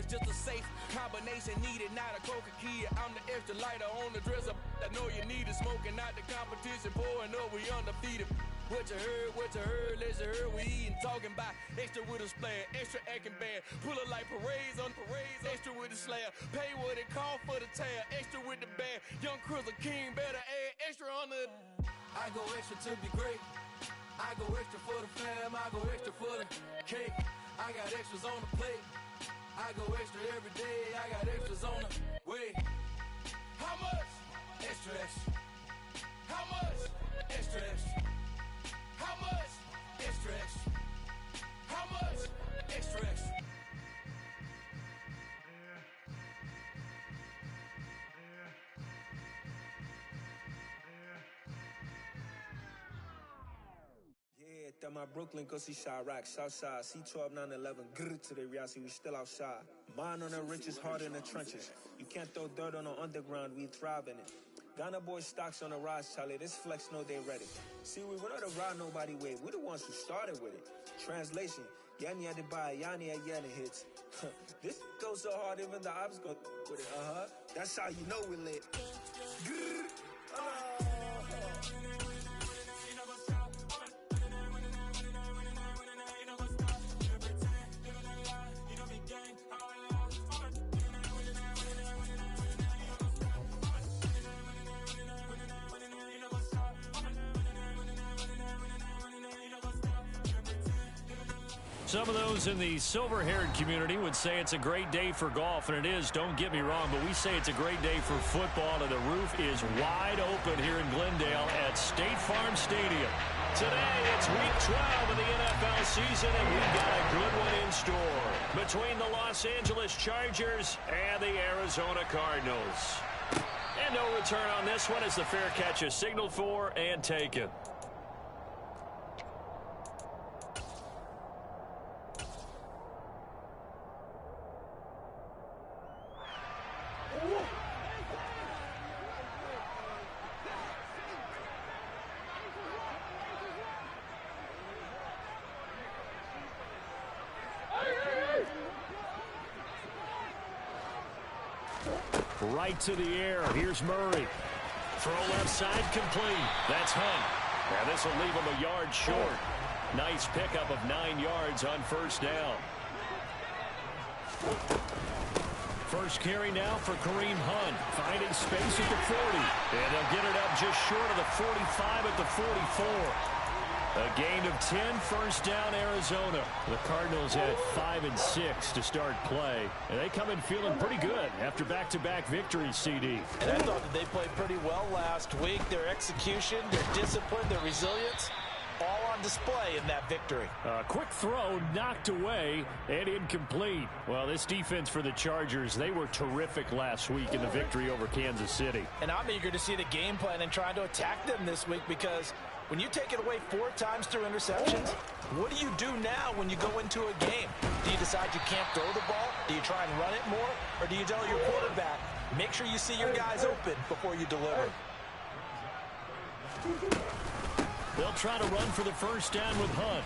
just a safe combination needed, not a coca key. I'm the extra lighter on the dresser. I know you need it, smoking out the competition, pouring up, we undefeated. What you heard, let's you heard, we eating, talking about extra with a splash, extra acting bad, pull it like parades on parades, extra with the slab, pay what it call for the tab, extra with the band, young Crizzle King, better add extra on the. I go extra to be great, I go extra for the fam, I go extra for the cake, I got extras on the plate, I go extra every day, I got extras on the way. How much? Extra, extra. How much? Extra, extra. How much? Extra, extra. How much? Extra, extra. Yeah, that my Brooklyn go see Chirac, Southside, C12 911, grrr to the reality, we still outside. Mine on the richest, heart in the trenches. You can't throw dirt on the underground, we thrive in it. Ghana boys stocks on the rise, Charlie. This flex know they ready. See, we were not to ride nobody way. We're the ones who started with it. Translation: Yani had to buy, Yani had yelling hits. This goes so hard, even the ops go with it. That's how you know we lit. Some of those in the silver-haired community would say it's a great day for golf, and it is, don't get me wrong, but we say it's a great day for football, and the roof is wide open here in Glendale at State Farm Stadium. Today, it's Week 12 of the NFL season, and we've got a good one in store between the Los Angeles Chargers and the Arizona Cardinals. And no return on this one as the fair catch is signaled for and taken. Right to the air. Here's Murray. Throw left side complete. That's Hunt. Now this will leave him a yard short. Nice pickup of 9 yards on first down. First carry now for Kareem Hunt. Finding space at the 40. And they'll get it up just short of the 45 at the 44. A gain of 10, first down, Arizona. The Cardinals had 5 and 6 to start play. And they come in feeling pretty good after back-to-back victories, CD. And I thought that they played pretty well last week. Their execution, their discipline, their resilience, all on display in that victory. A quick throw knocked away and incomplete. Well, this defense for the Chargers, they were terrific last week in the victory over Kansas City. And I'm eager to see the game plan and trying to attack them this week, because when you take it away 4 times through interceptions, what do you do now when you go into a game? Do you decide you can't throw the ball? Do you try and run it more? Or do you tell your quarterback, make sure you see your guys open before you deliver? They'll try to run for the first down with Hunt.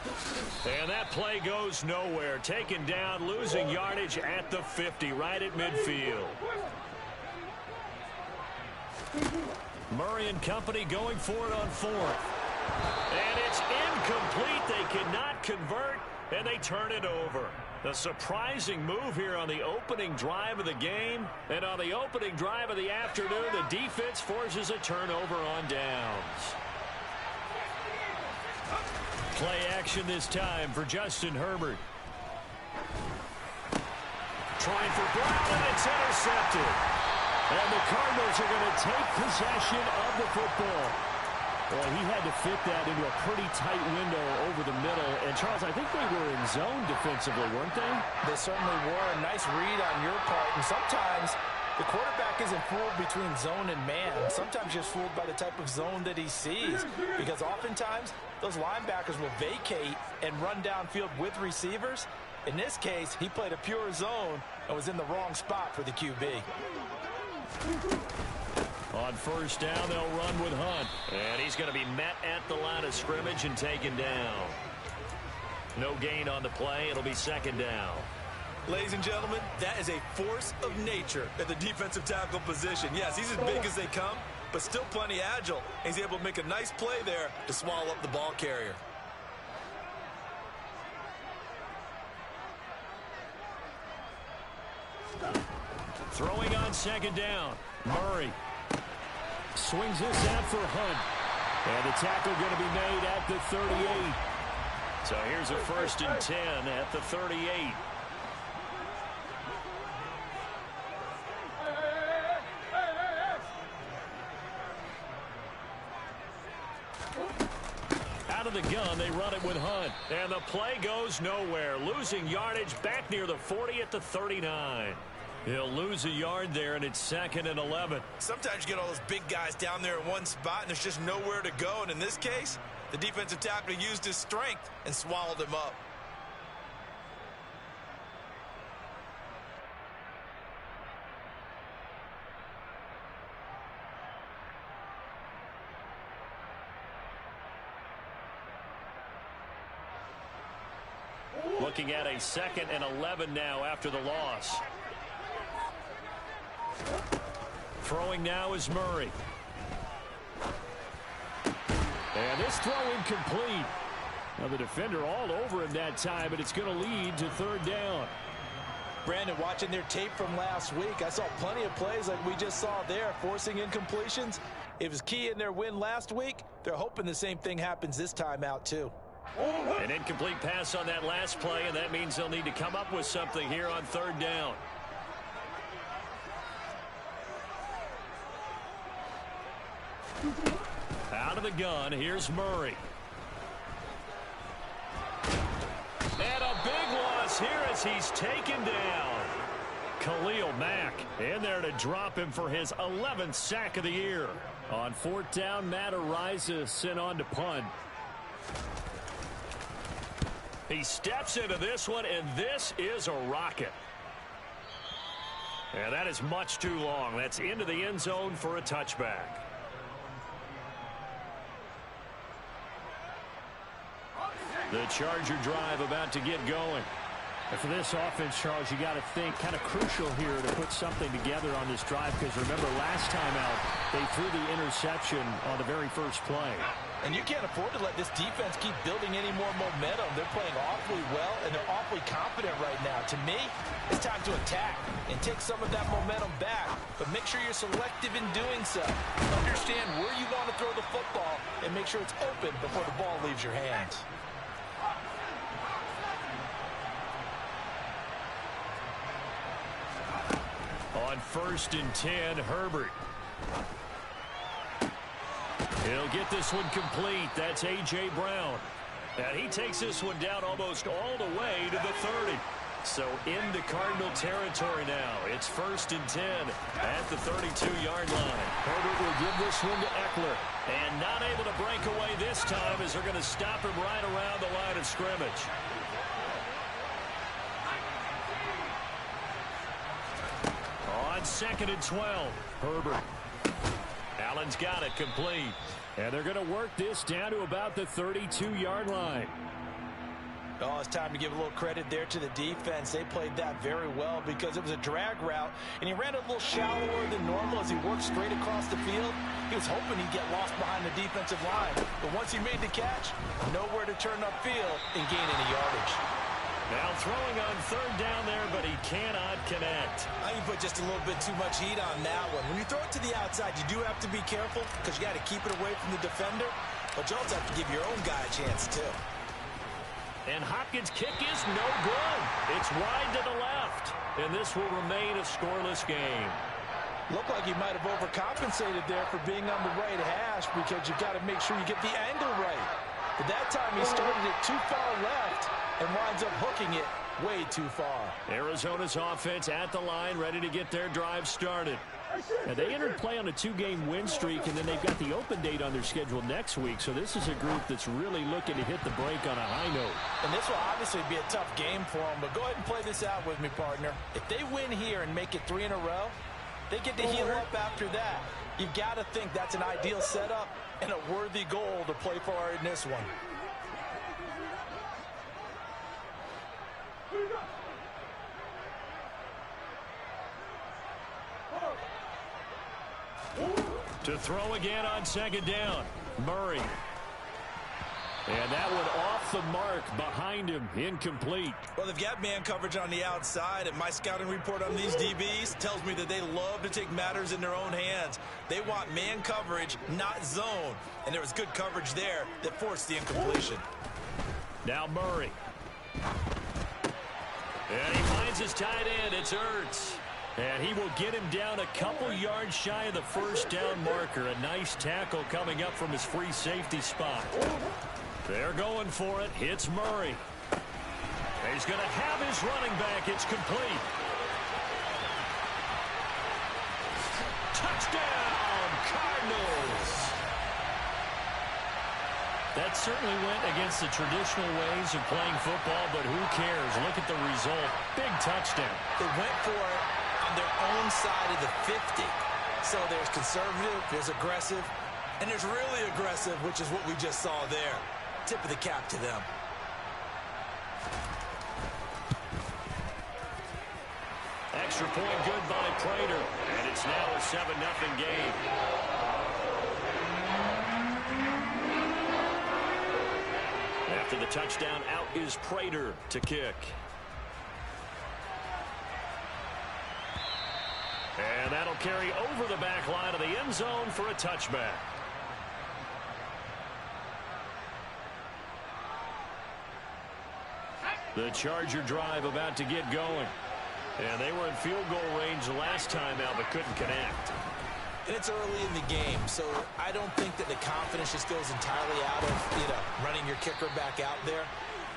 And that play goes nowhere. Taken down, losing yardage at the 50, right at midfield. Murray and company going for it on 4th. And it's incomplete. They cannot convert, and they turn it over. A surprising move here on the opening drive of the game. And on the opening drive of the afternoon, the defense forces a turnover on downs. Play action this time for Justin Herbert. Trying for Brown, and it's intercepted. And the Cardinals are going to take possession of the football. Well, he had to fit that into a pretty tight window over the middle. And, Charles, I think they were in zone defensively, weren't they? They certainly were. A nice read on your part. And sometimes the quarterback isn't fooled between zone and man. Sometimes just fooled by the type of zone that he sees. Because oftentimes, those linebackers will vacate and run downfield with receivers. In this case, he played a pure zone and was in the wrong spot for the QB. On first down, they'll run with Hunt. And he's going to be met at the line of scrimmage and taken down. No gain on the play. It'll be second down. Ladies and gentlemen, that is a force of nature at the defensive tackle position. Yes, he's as big as they come, but still plenty agile. He's able to make a nice play there to swallow up the ball carrier. Throwing on second down. Murray swings this out for Hunt. And the tackle going to be made at the 38. So here's a 1st and 10 at the 38. Out of the gun, they run it with Hunt. And the play goes nowhere. Losing yardage back near the 40 at the 39. He'll lose a yard there, and it's 2nd and 11. Sometimes you get all those big guys down there in one spot, and there's just nowhere to go. And in this case, the defensive tackle used his strength and swallowed him up. Looking at a 2nd and 11 now after the loss. Throwing now is Murray. And this throw incomplete. Now the defender all over him that time, but it's going to lead to 3rd down. Brandon, watching their tape from last week, I saw plenty of plays like we just saw there, forcing incompletions. It was key in their win last week. They're hoping the same thing happens this time out, too. An incomplete pass on that last play, and that means they'll need to come up with something here on 3rd down. Out of the gun, here's Murray. And a big loss here as he's taken down. Khalil Mack in there to drop him for his 11th sack of the year. On 4th down, Matt Ariza sent on to punt. He steps into this one, and this is a rocket. And that is much too long. That's into the end zone for a touchback. The Charger drive about to get going. And for this offense, Charles, you got to think kind of crucial here to put something together on this drive, because remember last time out they threw the interception on the very first play. And you can't afford to let this defense keep building any more momentum. They're playing awfully well, and they're awfully confident right now. To me, it's time to attack and take some of that momentum back, but make sure you're selective in doing so. Understand where you want to throw the football and make sure it's open before the ball leaves your hands. On 1st and 10, Herbert. He'll get this one complete. That's A.J. Brown. And he takes this one down almost all the way to the 30. So into Cardinal territory now. It's 1st and 10 at the 32-yard line. Herbert will give this one to Eckler. And not able to break away this time as they're going to stop him right around the line of scrimmage. On 2nd and 12, Herbert. Allen's got it complete. And they're going to work this down to about the 32-yard line. Oh, it's time to give a little credit there to the defense. They played that very well because it was a drag route, and he ran a little shallower than normal as he worked straight across the field. He was hoping he'd get lost behind the defensive line, but once he made the catch, nowhere to turn upfield and gain any yardage. Now throwing on 3rd down there, but he cannot connect. I think you put just a little bit too much heat on that one. When you throw it to the outside, you do have to be careful because you got to keep it away from the defender, but you also have to give your own guy a chance too. And Hopkins' kick is no good. It's wide to the left, and this will remain a scoreless game. Looked like he might have overcompensated there for being on the right hash because you got to make sure you get the angle right. But that time he started it too far left and winds up hooking it way too far. Arizona's offense at the line, ready to get their drive started. Now, they entered play on a 2-game win streak, and then they've got the open date on their schedule next week. So this is a group that's really looking to hit the break on a high note. And this will obviously be a tough game for them, but go ahead and play this out with me, partner. If they win here and make it 3 in a row, they get to heal up after that. You've got to think that's an ideal setup and a worthy goal to play for in this one. To throw again on second down. Murray. And that one off the mark behind him, incomplete. Well, they've got man coverage on the outside, and my scouting report on these DBs tells me that they love to take matters in their own hands. They want man coverage, not zone. And there was good coverage there that forced the incompletion. Now Murray. And he finds his tight end. It's Ertz. And he will get him down a couple yards shy of the first down marker. A nice tackle coming up from his free safety spot. They're going for it. It's Murray. He's going to have his running back. It's complete. Touchdown, Cardinals. That certainly went against the traditional ways of playing football, but who cares? Look at the result. Big touchdown. They went for it on their own side of the 50. So there's conservative, there's aggressive, and there's really aggressive, which is what we just saw there. Tip of the cap to them. Extra point good by Prater, and it's now a 7-0 game. After the touchdown, out is Prater to kick. And that'll carry over the back line of the end zone for a touchback. The Charger drive about to get going. And they were in field goal range the last time out, but couldn't connect. And it's early in the game, so I don't think that the confidence just goes entirely out of, running your kicker back out there.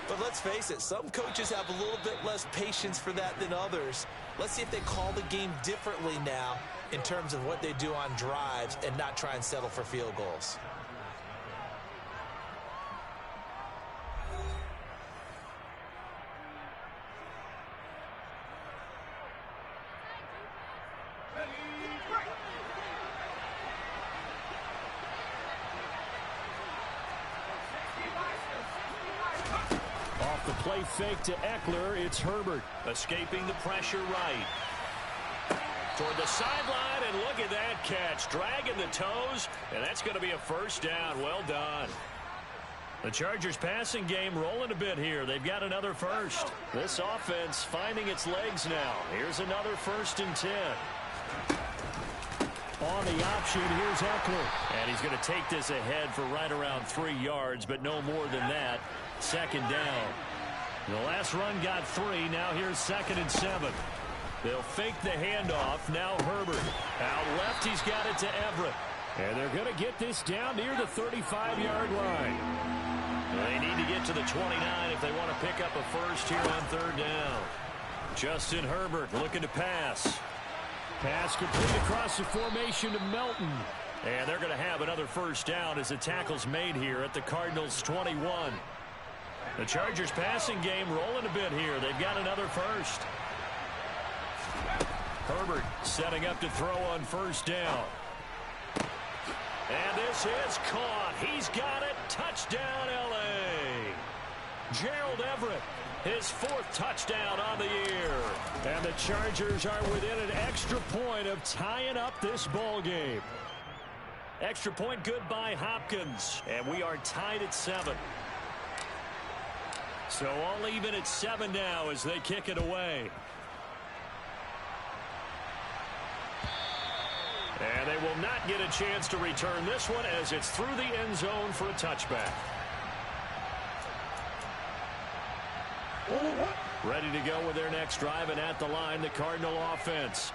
But let's face it, some coaches have a little bit less patience for that than others. Let's see if they call the game differently now in terms of what they do on drives and not try and settle for field goals. The play fake to Eckler. It's Herbert escaping the pressure right. Toward the sideline, and look at that catch. Dragging the toes, and that's going to be a first down. Well done. The Chargers passing game rolling a bit here. They've got another first. This offense finding its legs now. Here's another 1st and 10. On the option, here's Eckler. And he's going to take this ahead for right around 3 yards, but no more than that. 2nd down. The last run got 3. Now here's 2nd and 7. They'll fake the handoff. Now Herbert. Out left, he's got it to Everett. And they're going to get this down near the 35-yard line. They need to get to the 29 if they want to pick up a first here on 3rd down. Justin Herbert looking to pass. Pass complete across the formation to Melton. And they're going to have another first down as the tackle's made here at the Cardinals' 21. The Chargers passing game rolling a bit here. They've got another first. Herbert setting up to throw on 1st down. And this is caught. He's got it. Touchdown, L.A. Gerald Everett, his 4th touchdown on the year. And the Chargers are within an extra point of tying up this ball game. Extra point good by Hopkins. And we are tied at 7. So all even at 7 now as they kick it away. And they will not get a chance to return this one as it's through the end zone for a touchback. Ready to go with their next drive, and at the line, the Cardinal offense.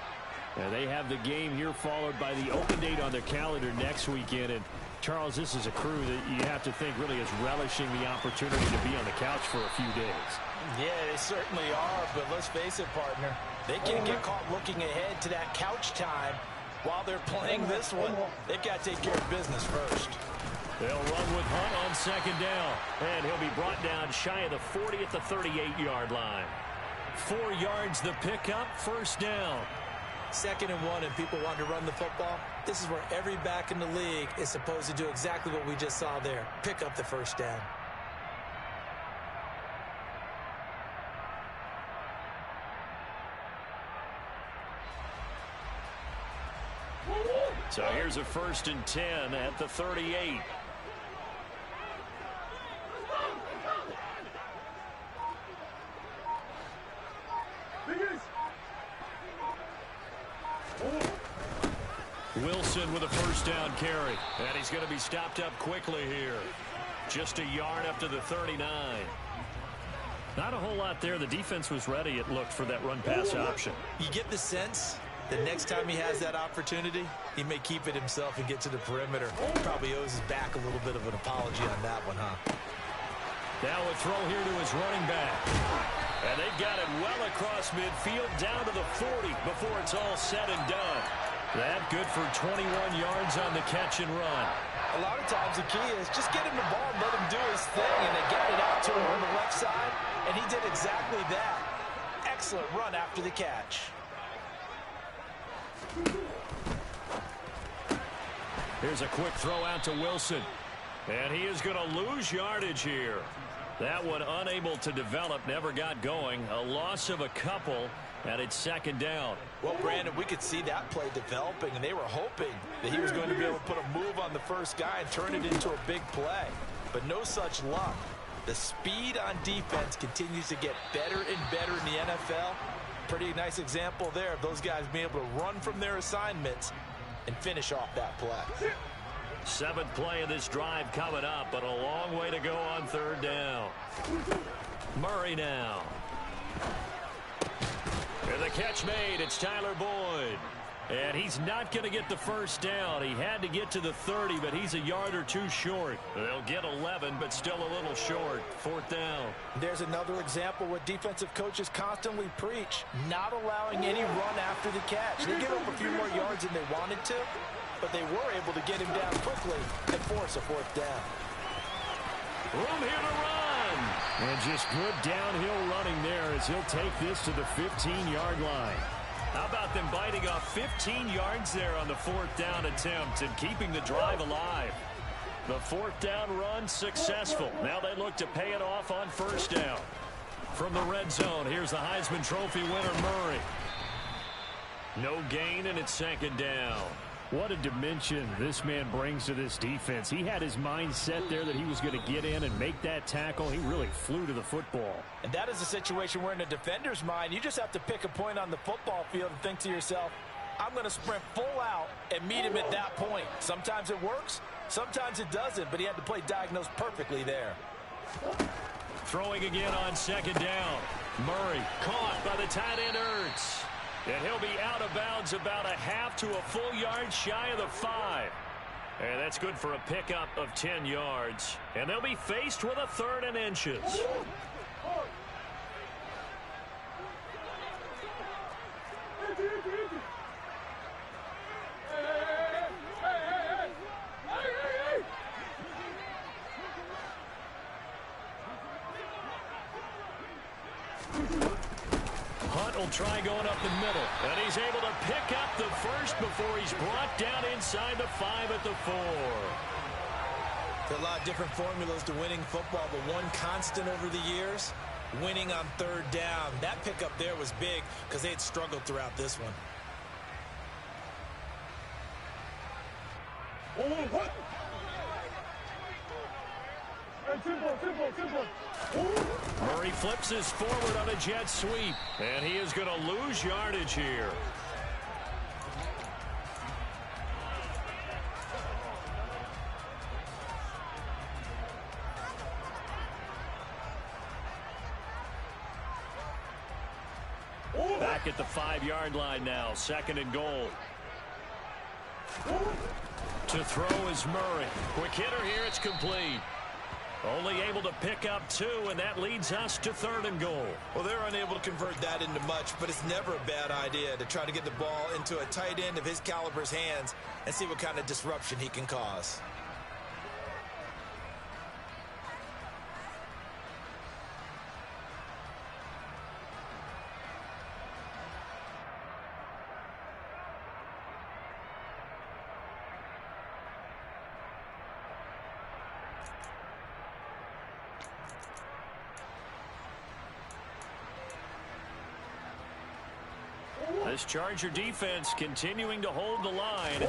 And they have the game here followed by the open date on their calendar next weekend. And Charles, this is a crew that you have to think really is relishing the opportunity to be on the couch for a few days. Yeah, they certainly are, but let's face it, partner. They can't get caught looking ahead to that couch time while they're playing this one. They've got to take care of business first. They'll run with Hunt on 2nd down, and he'll be brought down shy of the 40 at the 38-yard line. 4 yards the pickup, 1st down. 2nd and 1, and people want to run the football. This is where every back in the league is supposed to do exactly what we just saw there. Pick up the 1st down. So here's a 1st and 10 at the 38. Wilson with a 1st down carry. And he's going to be stopped up quickly here. Just a yard up to the 39. Not a whole lot there. The defense was ready, it looked, for that run-pass option. You get the sense that next time he has that opportunity, he may keep it himself and get to the perimeter. Probably owes his back a little bit of an apology on that one, huh? Now a throw here to his running back. And they've got it well across midfield down to the 40 before it's all said and done. That good for 21 yards on the catch and run. A lot of times the key is just get him the ball and let him do his thing, and they get it out to him on the left side, and he did exactly that. Excellent run after the catch. Here's a quick throw out to Wilson. And he is going to lose yardage here. That one unable to develop, never got going. A loss of a couple, and it's 2nd down. Well, Brandon, we could see that play developing, and they were hoping that he was going to be able to put a move on the first guy and turn it into a big play. But no such luck. The speed on defense continues to get better and better in the NFL. Pretty nice example there of those guys being able to run from their assignments and finish off that play. 7th play of this drive coming up, but a long way to go on 3rd down. Murray now. And the catch made. It's Tyler Boyd. And he's not going to get the 1st down. He had to get to the 30, but he's a yard or 2 short. They'll get 11, but still a little short. 4th down. There's another example where defensive coaches constantly preach, not allowing any run after the catch. They give up a few more yards than they wanted to, but they were able to get him down quickly and force a 4th down. Room here to run. And just good downhill running there as he'll take this to the 15-yard line. How about them biting off 15 yards there on the 4th down attempt and keeping the drive alive? The 4th down run successful. Now they look to pay it off on 1st down. From the red zone, here's the Heisman Trophy winner, Murray. No gain, and it's 2nd down. What a dimension this man brings to this defense. He had his mind set there that he was going to get in and make that tackle. He really flew to the football. And that is a situation where in a defender's mind, you just have to pick a point on the football field and think to yourself, I'm going to sprint full out and meet him at that point. Sometimes it works, sometimes it doesn't, but he had to play diagnosed perfectly there. Throwing again on 2nd down. Murray caught by the tight end Ertz. And he'll be out of bounds about a half to a full yard shy of the 5. And that's good for a pickup of 10 yards. And they'll be faced with a 3rd and inches. Hunt will try going up the middle, and he's able to pick up the 1st before he's brought down inside the 5 at the 4. There are a lot of different formulas to winning football, but one constant over the years, winning on 3rd down. That pickup there was big because they had struggled throughout this one. Murray flips his forward on a jet sweep, and he is going to lose yardage here. Back at the 5-yard line now, 2nd and goal. To throw is Murray. Quick hitter here, it's complete. Only able to pick up 2, and that leads us to 3rd and goal. Well, they're unable to convert that into much, but it's never a bad idea to try to get the ball into a tight end of his caliber's hands and see what kind of disruption he can cause. This Charger defense continuing to hold the line.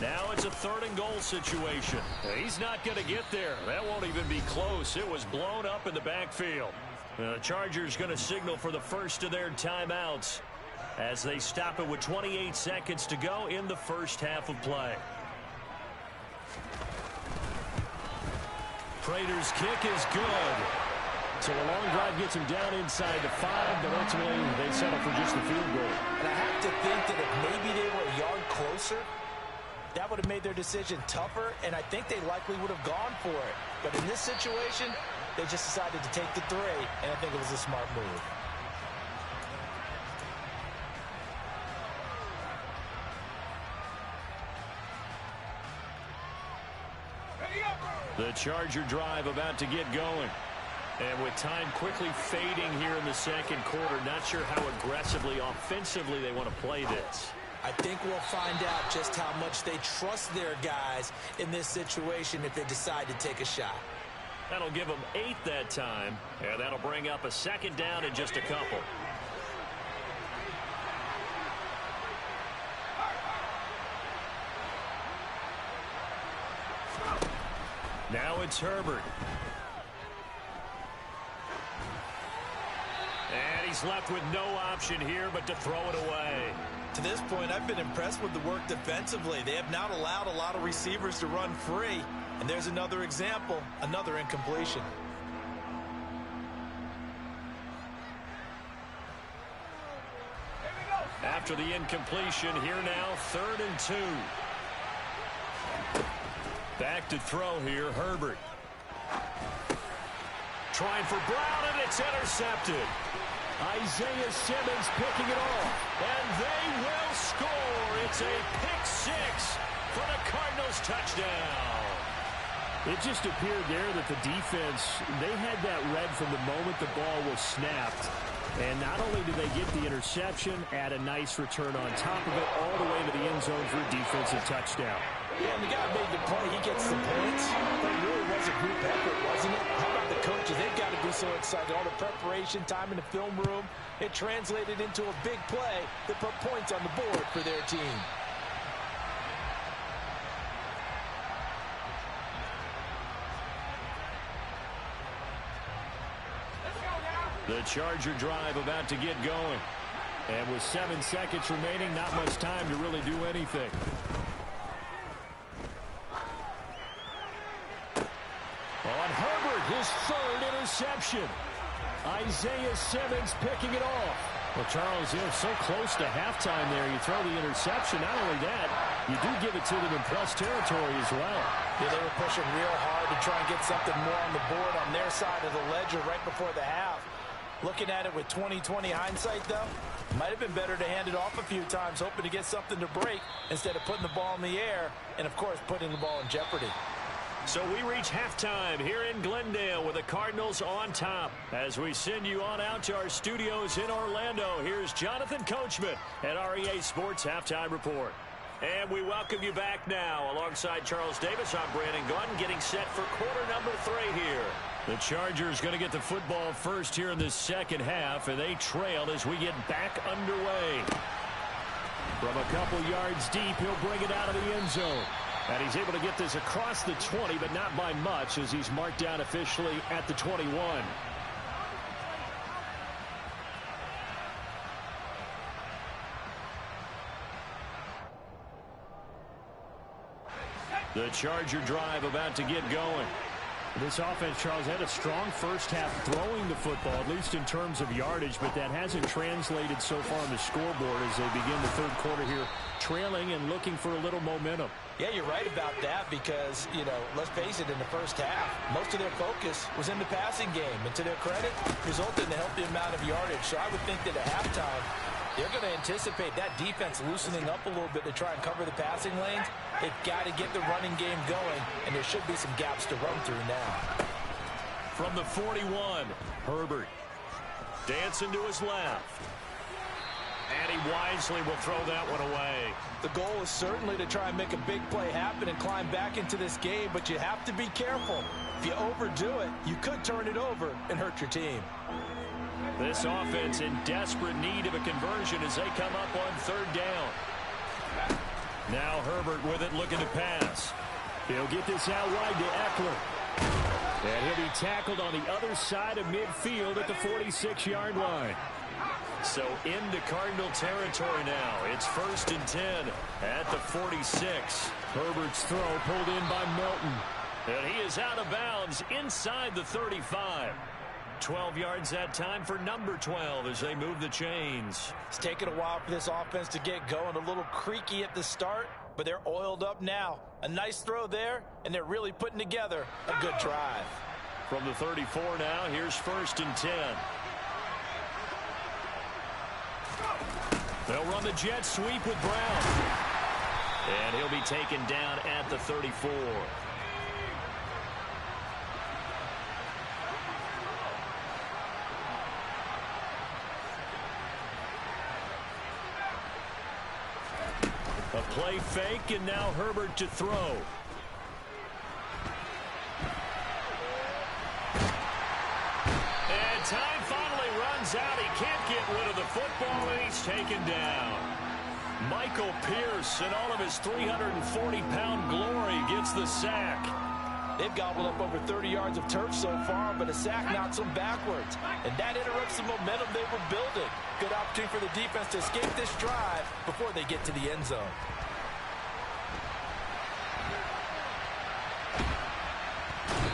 Now it's a 3rd and goal situation. He's not going to get there. That won't even be close. It was blown up in the backfield. The Chargers going to signal for the first of their timeouts as they stop it with 28 seconds to go in the first half of play. Prater's kick is good. So a long drive gets him down inside the 5, but ultimately they settle for just the field goal. And I have to think that if maybe they were a yard closer, that would have made their decision tougher, and I think they likely would have gone for it. But in this situation, they just decided to take the 3, and I think it was a smart move. The Charger drive about to get going. And with time quickly fading here in the second quarter, not sure how aggressively, offensively they want to play this. I think we'll find out just how much they trust their guys in this situation if they decide to take a shot. That'll give them 8 that time, and that'll bring up a 2nd down in just a couple. Now it's Herbert. And he's left with no option here but to throw it away. To this point, I've been impressed with the work defensively. They have not allowed a lot of receivers to run free. And there's another example, another incompletion. After the incompletion, here now, 3rd and 2. Back to throw here, Herbert. Trying for Brown, and it's intercepted. Isaiah Simmons picking it off. And they will score. It's a pick 6 for the Cardinals touchdown. It just appeared there that the defense, they had that read from the moment the ball was snapped. And not only did they get the interception, add a nice return on top of it, all the way to the end zone for a defensive touchdown. Yeah, and the guy made the play. He gets the points. But it really was a group effort, wasn't it? How about the coaches? They've got to be so excited. All the preparation time in the film room, it translated into a big play that put points on the board for their team. The Charger drive about to get going. And with 7 seconds remaining, not much time to really do anything. On Herbert, his 3rd interception. Isaiah Simmons picking it off. Well, Charles, you're so close to halftime there. You throw the interception. Not only that, you do give it to them in plus territory as well. Yeah, they were pushing real hard to try and get something more on the board on their side of the ledger right before the half. Looking at it with 20/20 hindsight, though, might have been better to hand it off a few times, hoping to get something to break instead of putting the ball in the air and, of course, putting the ball in jeopardy. So we reach halftime here in Glendale with the Cardinals on top. As we send you on out to our studios in Orlando, here's Jonathan Coachman at REA Sports Halftime Report. And we welcome you back now. Alongside Charles Davis, I'm Brandon Gunn, getting set for quarter number 3 here. The Chargers going to get the football first here in this second half, and they trail as we get back underway. From a couple yards deep, he'll bring it out of the end zone. And he's able to get this across the 20, but not by much, as he's marked down officially at the 21. The Charger drive about to get going. This offense, Charles, had a strong first half throwing the football, at least in terms of yardage, but that hasn't translated so far on the scoreboard as they begin the third quarter here, trailing and looking for a little momentum. Yeah, you're right about that because, you know, let's face it, in the first half, most of their focus was in the passing game. And to their credit, resulted in a healthy amount of yardage. So I would think that at halftime, they're going to anticipate that defense loosening up a little bit to try and cover the passing lanes. They've got to get the running game going, and there should be some gaps to run through now. From the 41, Herbert dancing to his left. And he wisely will throw that one away. The goal is certainly to try and make a big play happen and climb back into this game, but you have to be careful. If you overdo it, you could turn it over and hurt your team. This offense in desperate need of a conversion as they come up on third down. Now Herbert with it, looking to pass. He'll get this out wide to Eckler. And he'll be tackled on the other side of midfield at the 46-yard line. So into Cardinal territory now. It's 1st and 10 at the 46. Herbert's throw pulled in by Melton. And he is out of bounds inside the 35. 12 yards that time for number 12 as they move the chains. It's taken a while for this offense to get going. A little creaky at the start, but they're oiled up now. A nice throw there, and they're really putting together a good drive. From the 34 now, here's 1st and 10. They'll run the jet sweep with Brown. And he'll be taken down at the 34. A play fake, and now Herbert to throw. And time finally runs out. He can't get rid of the football, and he's taken down. Michael Pierce, in all of his 340-pound glory, gets the sack. They've gobbled up over 30 yards of turf so far, but a sack knocks them backwards. And that interrupts the momentum they were building. Good opportunity for the defense to escape this drive before they get to the end zone.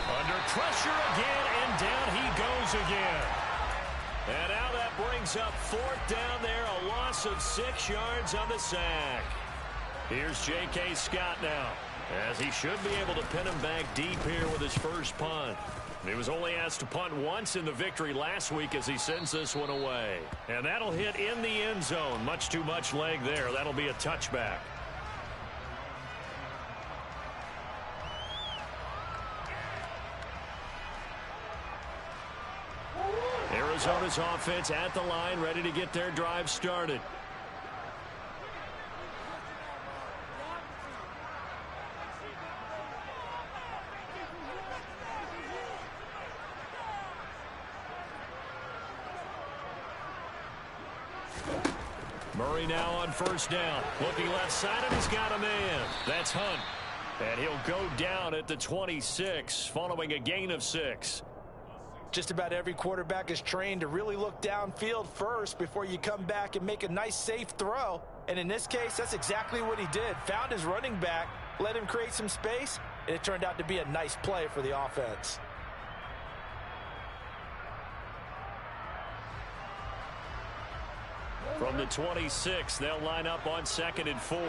Under pressure again, and down he goes again. And now that brings up 4th down there, a loss of 6 yards on the sack. Here's J.K. Scott now, as he should be able to pin him back deep here with his first punt. He was only asked to punt once in the victory last week as he sends this one away. And that'll hit in the end zone. Much too much leg there. That'll be a touchback. Arizona's offense at the line, ready to get their drive started. Murray now on 1st down. Looking left side, and he's got a man. That's Hunt. And he'll go down at the 26 following a gain of 6. Just about every quarterback is trained to really look downfield first before you come back and make a nice, safe throw. And in this case, that's exactly what he did. Found his running back, let him create some space, and it turned out to be a nice play for the offense. From the 26, they'll line up on 2nd and 4.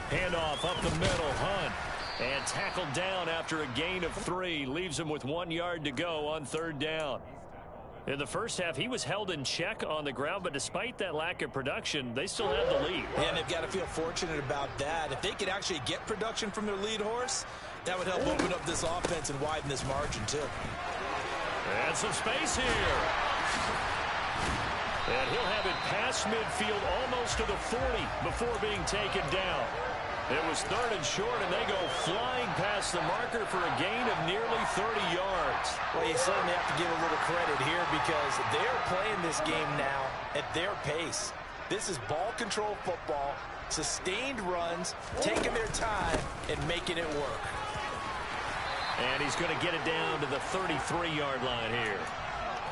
Handoff up the middle, Hunt. And tackled down after a gain of 3. Leaves him with 1 yard to go on 3rd down. In the first half, he was held in check on the ground, but despite that lack of production, they still have the lead. Yeah, and they've got to feel fortunate about that. If they could actually get production from their lead horse, that would help open up this offense and widen this margin, too. And some space here. And he'll have it past midfield almost to the 40 before being taken down. It was 3rd and short, and they go flying past the marker for a gain of nearly 30 yards. Well, you certainly have to give a little credit here because they're playing this game now at their pace. This is ball control football, sustained runs, taking their time, and making it work. And he's going to get it down to the 33-yard line here.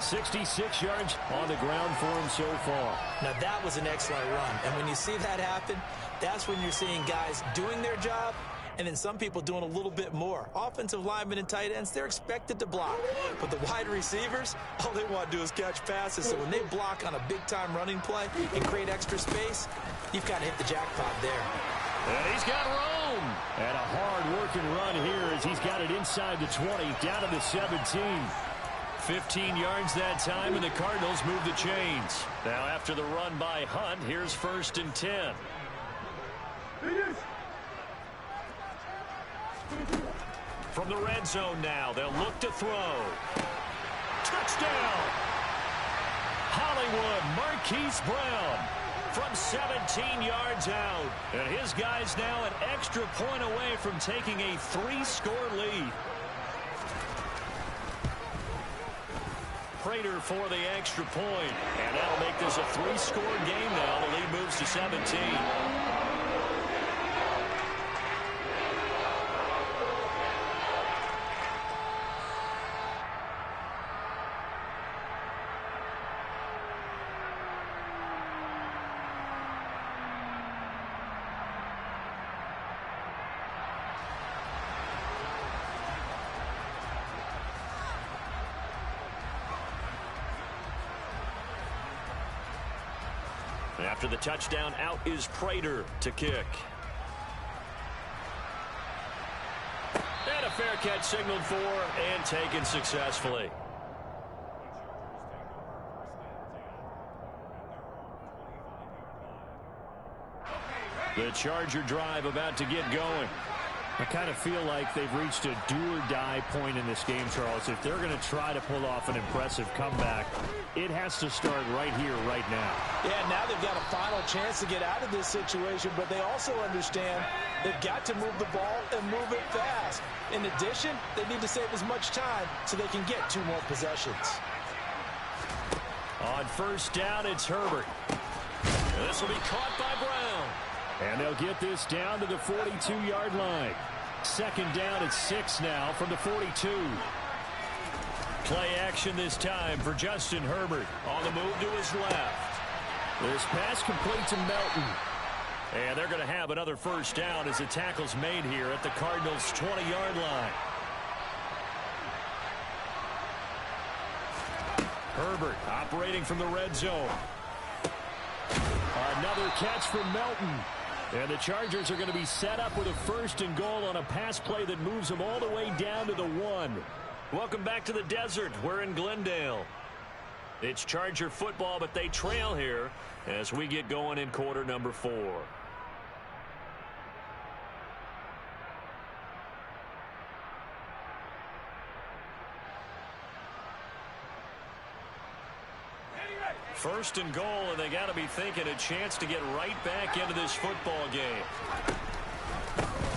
66 yards on the ground for him so far. Now, that was an excellent run. And when you see that happen, that's when you're seeing guys doing their job and then some people doing a little bit more. Offensive linemen and tight ends, they're expected to block. But the wide receivers, all they want to do is catch passes. So when they block on a big-time running play and create extra space, you've got to hit the jackpot there. And he's got Rome. And a hard-working run here as he's got it inside the 20, down to the 17. 15 yards that time, and the Cardinals move the chains. Now after the run by Hunt, here's 1st and 10. From the red zone now, they'll look to throw. Touchdown! Hollywood Marquise Brown. from 17 yards out. And his guy's now an extra point away from taking a 3-score lead. Prater for the extra point. And that'll make this a 3-score game now. The lead moves to 17. After the touchdown, out is Prater to kick. And a fair catch signaled for and taken successfully. The Charger drive about to get going. I kind of feel like they've reached a do-or-die point in this game, Charles. If they're going to try to pull off an impressive comeback, it has to start right here, right now. Yeah, now they've got a final chance to get out of this situation, but they also understand they've got to move the ball and move it fast. In addition, they need to save as much time so they can get 2 more possessions. On first down, it's Herbert. This will be caught by Brown. And they'll get this down to the 42-yard line. Second down at 6 now from the 42. Play action this time for Justin Herbert. On the move to his left. This pass complete to Melton. And they're going to have another first down as the tackle's made here at the Cardinals' 20-yard line. Herbert operating from the red zone. Another catch from Melton. And the Chargers are going to be set up with a 1st and goal on a pass play that moves them all the way down to the 1. Welcome back to the desert. We're in Glendale. It's Charger football, but they trail here as we get going in quarter number 4. First and goal, and they got to be thinking a chance to get right back into this football game.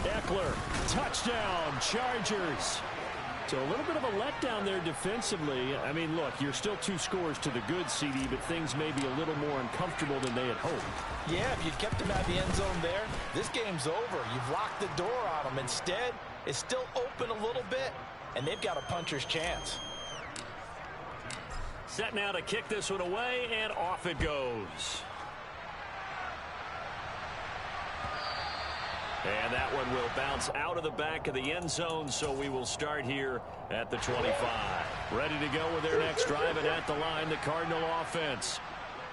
Eckler, touchdown, Chargers. So a little bit of a letdown there defensively. I mean, look, you're still 2 scores to the good, CD, but things may be a little more uncomfortable than they had hoped. Yeah, if you'd kept them out of the end zone there, this game's over. You've locked the door on them. Instead, it's still open a little bit, and they've got a puncher's chance. Set now to kick this one away, and off it goes. And that one will bounce out of the back of the end zone, so we will start here at the 25. Ready to go with their next drive, and at the line, the Cardinal offense.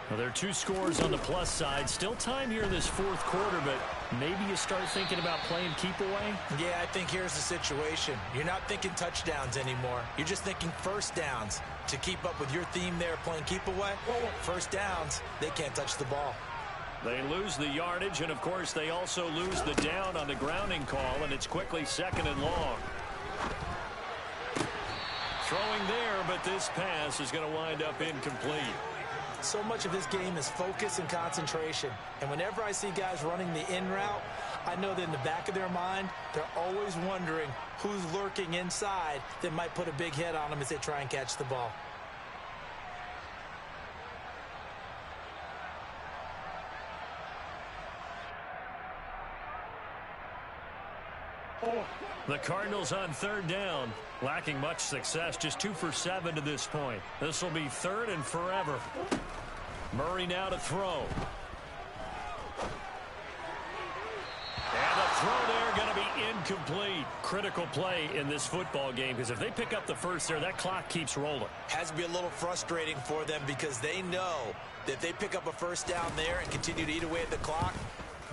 Well, there are 2 scores on the plus side. Still time here in this 4th quarter, but maybe you start thinking about playing keep away? Yeah, I think here's the situation. You're not thinking touchdowns anymore. You're just thinking first downs. To keep up with your theme there, playing keep away, first downs, they can't touch the ball. They lose the yardage, and of course they also lose the down on the grounding call, and it's quickly 2nd and long. Throwing there, but this pass is going to wind up incomplete. So much of this game is focus and concentration. And whenever I see guys running the in route, I know that in the back of their mind, they're always wondering who's lurking inside that might put a big hit on them as they try and catch the ball. The Cardinals on 3rd down, lacking much success, just 2 for 7 to this point. This will be 3rd and forever. Murray now to throw. And the throw there going to be incomplete. Critical play in this football game, because if they pick up the first there, that clock keeps rolling. Has to be a little frustrating for them because they know that if they pick up a first down there and continue to eat away at the clock,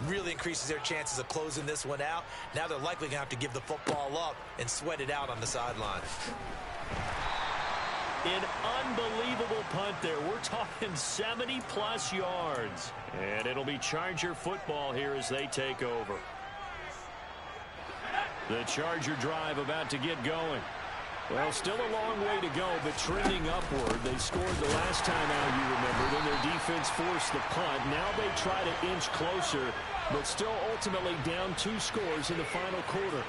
really increases their chances of closing this one out. Now they're likely going to have to give the football up and sweat it out on the sideline. An unbelievable punt there. We're talking 70-plus yards. And it'll be Charger football here as they take over. The Charger drive about to get going. Well, still a long way to go, but trending upward. They scored the last time out, you remember. Then their defense forced the punt. Now they try to inch closer, but still ultimately down 2 scores in the final quarter.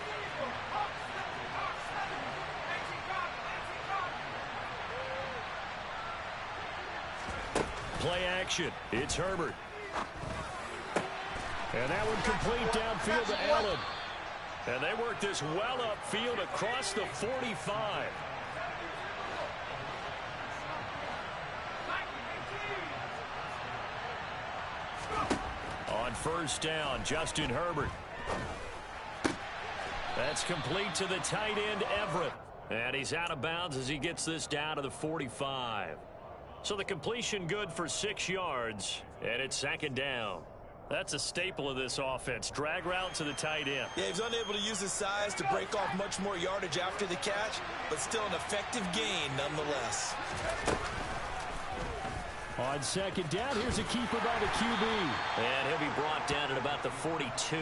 Play action. It's Herbert. And that one complete downfield to Allen. And they work this well upfield across the 45. On first down, Justin Herbert. That's complete to the tight end, Everett. And he's out of bounds as he gets this down to the 45. So the completion good for 6 yards, and it's second down. That's a staple of this offense. Drag route to the tight end. Yeah, he's unable to use his size to break off much more yardage after the catch, but still an effective gain nonetheless. On second down, here's a keeper by the QB. And he'll be brought down at about the 42.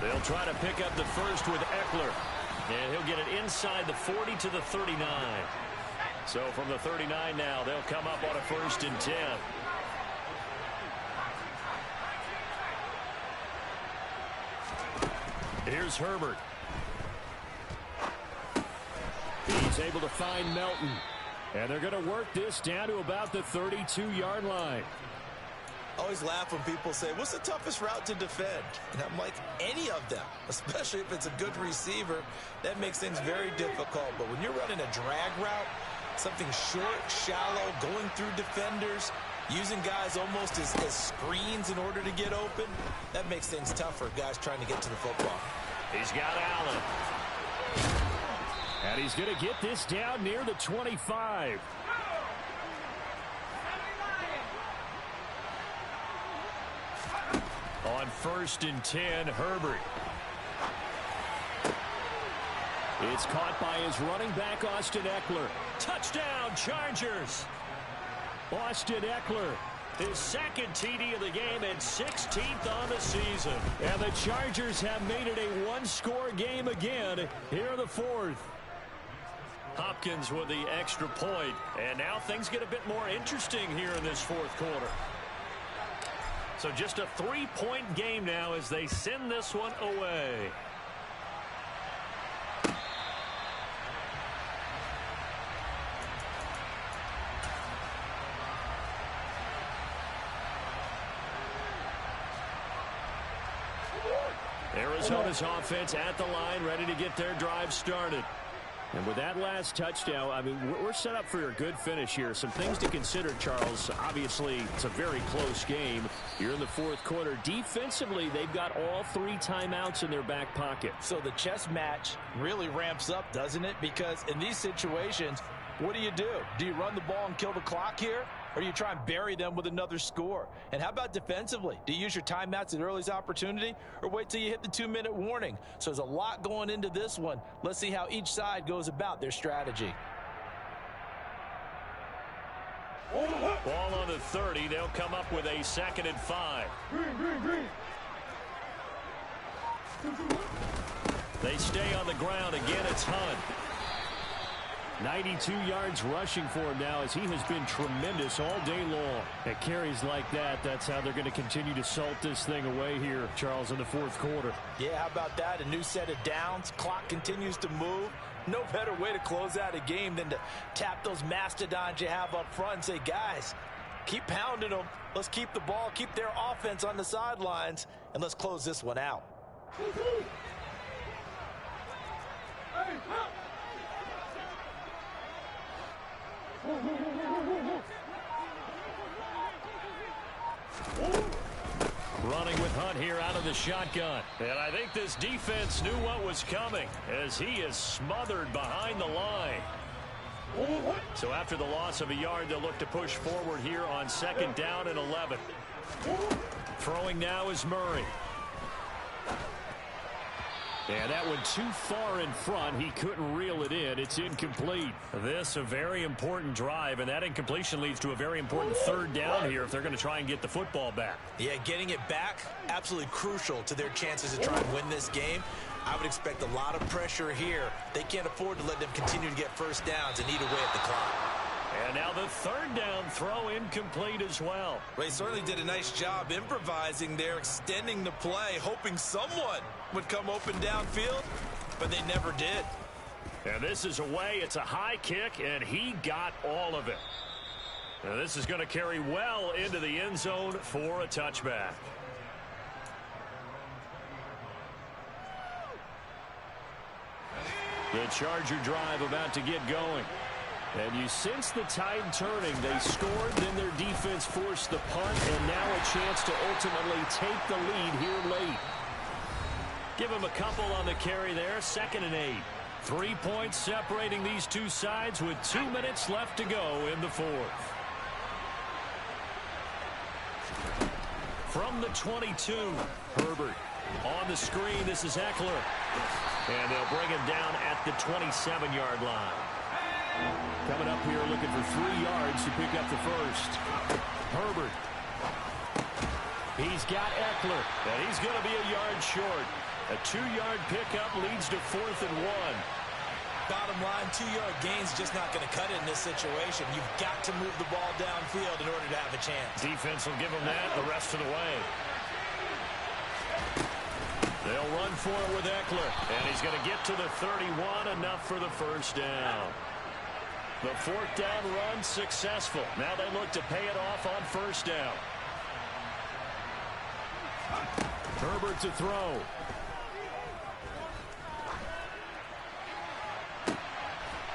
They'll try to pick up the first with Eckler. And he'll get it inside the 40 to the 39. So from the 39 now, they'll come up on a 1st and 10. Here's Herbert. He's able to find Melton. And they're going to work this down to about the 32-yard line. I always laugh when people say, what's the toughest route to defend? And I'm like, any of them, especially if it's a good receiver. That makes things very difficult. But when you're running a drag route, something short, shallow, going through defenders, using guys almost as screens in order to get open, that makes things tough for guys trying to get to the football. He's got Allen. And he's going to get this down near the 25. On 1st and 10, Herbert. It's caught by his running back, Austin Eckler. Touchdown, Chargers. Austin Eckler, his 2nd TD of the game and 16th on the season. And the Chargers have made it a 1-score game again here in the 4th. Hopkins with the extra point. And now things get a bit more interesting here in this 4th quarter. So just a 3-point game now as they send this one away. Arizona's offense at the line, ready to get their drive started. And with that last touchdown, I mean, we're set up for a good finish here. Some things to consider, Charles. Obviously, it's a very close game. You're in the 4th quarter. Defensively, they've got all 3 timeouts in their back pocket. So the chess match really ramps up, doesn't it? Because in these situations, what do? Do you run the ball and kill the clock here? Or do you try and bury them with another score? And how about defensively? Do you use your timeouts at earliest opportunity or wait till you hit the 2-minute warning? So there's a lot going into this one. Let's see how each side goes about their strategy. Ball on the 30. They'll come up with a 2nd and 5. They stay on the ground. Again, it's Hunt. 92 yards rushing for him now as he has been tremendous all day long. At carries like that, that's how they're going to continue to salt this thing away here, Charles, in the 4th quarter. Yeah, how about that? A new set of downs. Clock continues to move. No better way to close out a game than to tap those mastodons you have up front and say, guys, keep pounding them. Let's keep the ball, keep their offense on the sidelines, and let's close this one out. Running with Hunt here out of the shotgun. And I think this defense knew what was coming as he is smothered behind the line. So after the loss of a yard, they'll look to push forward here on 2nd down and 11. Throwing now is Murray. And that one too far in front. He couldn't reel it in. It's incomplete. This a very important drive, and that incompletion leads to a very important third down here if they're going to try and get the football back. Yeah, getting it back, absolutely crucial to their chances to try and win this game. I would expect a lot of pressure here. They can't afford to let them continue to get first downs and eat away at the clock. And now the third down throw incomplete as well. They certainly did a nice job improvising there, extending the play, hoping someone would come open downfield, but they never did. And this is away. It's a high kick, and he got all of it. Now this is going to carry well into the end zone for a touchback. The Charger drive about to get going. And you sense the tide turning. They scored, then their defense forced the punt, and now a chance to ultimately take the lead here late. Give him a couple on the carry there. 2nd and 8. 3 points separating these two sides with 2 minutes left to go in the fourth. From the 22, Herbert. On the screen, this is Eckler. And they'll bring him down at the 27-yard line. Coming up here looking for 3 yards to pick up the first. Herbert. He's got Eckler, and he's going to be a yard short. A 2-yard pickup leads to 4th and 1. Bottom line, 2-yard gain's just not going to cut it in this situation. You've got to move the ball downfield in order to have a chance. Defense will give him that the rest of the way. They'll run for it with Eckler, and he's going to get to the 31, enough for the first down. The 4th down run successful. Now they look to pay it off on first down. Herbert to throw.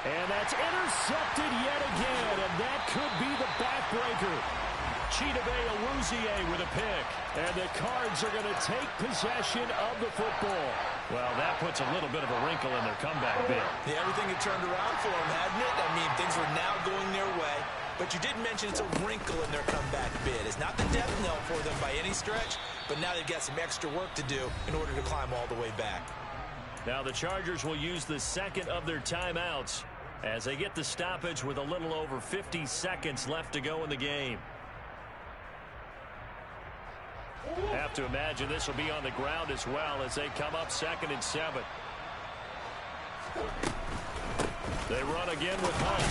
And that's intercepted yet again, and that could be the backbreaker. Chidobe Awuzie with a pick, and the Cards are going to take possession of the football. Well, that puts a little bit of a wrinkle in their comeback bid. Yeah, everything had turned around for them, hadn't it? I mean, things were now going their way. But you did mention it's a wrinkle in their comeback bid. It's not the death knell for them by any stretch, but now they've got some extra work to do in order to climb all the way back. Now the Chargers will use the second of their timeouts as they get the stoppage with a little over 50 seconds left to go in the game. Have to imagine this will be on the ground as well as they come up 2nd and 7. They run again with Hunt.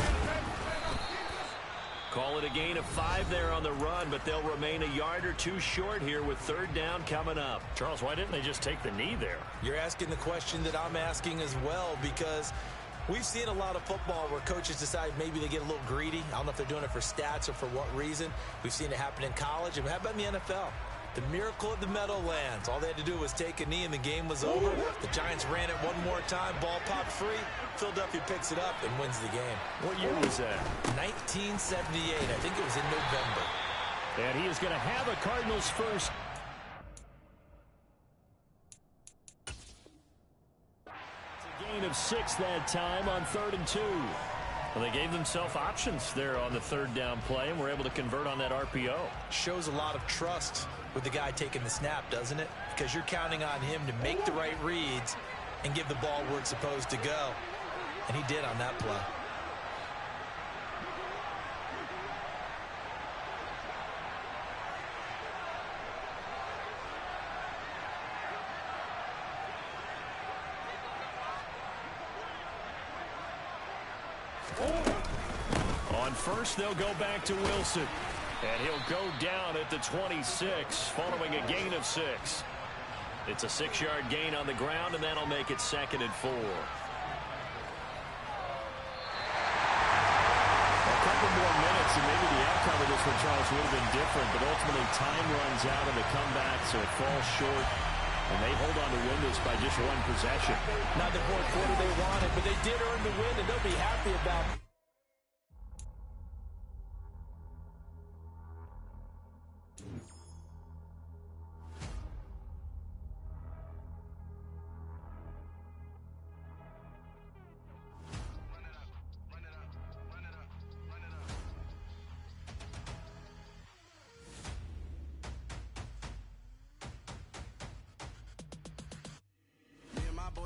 Call it a gain of 5 there on the run, but they'll remain a yard or 2 short here with 3rd down coming up. Charles, why didn't they just take the knee there? You're asking the question that I'm asking as well, because we've seen a lot of football where coaches decide maybe they get a little greedy. I don't know if they're doing it for stats or for what reason. We've seen it happen in college, and how about in the NFL? The miracle of the Meadowlands. All they had to do was take a knee and the game was over. The Giants ran it one more time. Ball popped free. Philadelphia picks it up and wins the game. What year was that? 1978. I think it was in November. And he is going to have a Cardinals first. It's a gain of 6 that time on 3rd and 2. Well, they gave themselves options there on the 3rd down play and were able to convert on that RPO. Shows a lot of trust with the guy taking the snap, doesn't it? Because you're counting on him to make the right reads and give the ball where it's supposed to go. And he did on that play. On first, they'll go back to Wilson. And he'll go down at the 26, following a gain of 6. It's a 6-yard gain on the ground, and that'll make it 2nd and 4. A couple more minutes, and maybe the outcome of this one, Charles, would have been different, but ultimately time runs out in the comeback, so it falls short. And they hold on to win this by just 1 possession. Not the fourth quarter they wanted, but they did earn the win, and they'll be happy about it.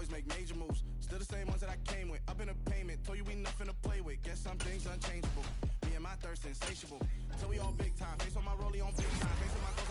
niggas make major moves. Still the same ones that I came with. Up in a payment, told you we nothing to play with. Guess some things unchangeable. Me and my thirst insatiable. Till we all big time. Face on my rollie on big time. Face on my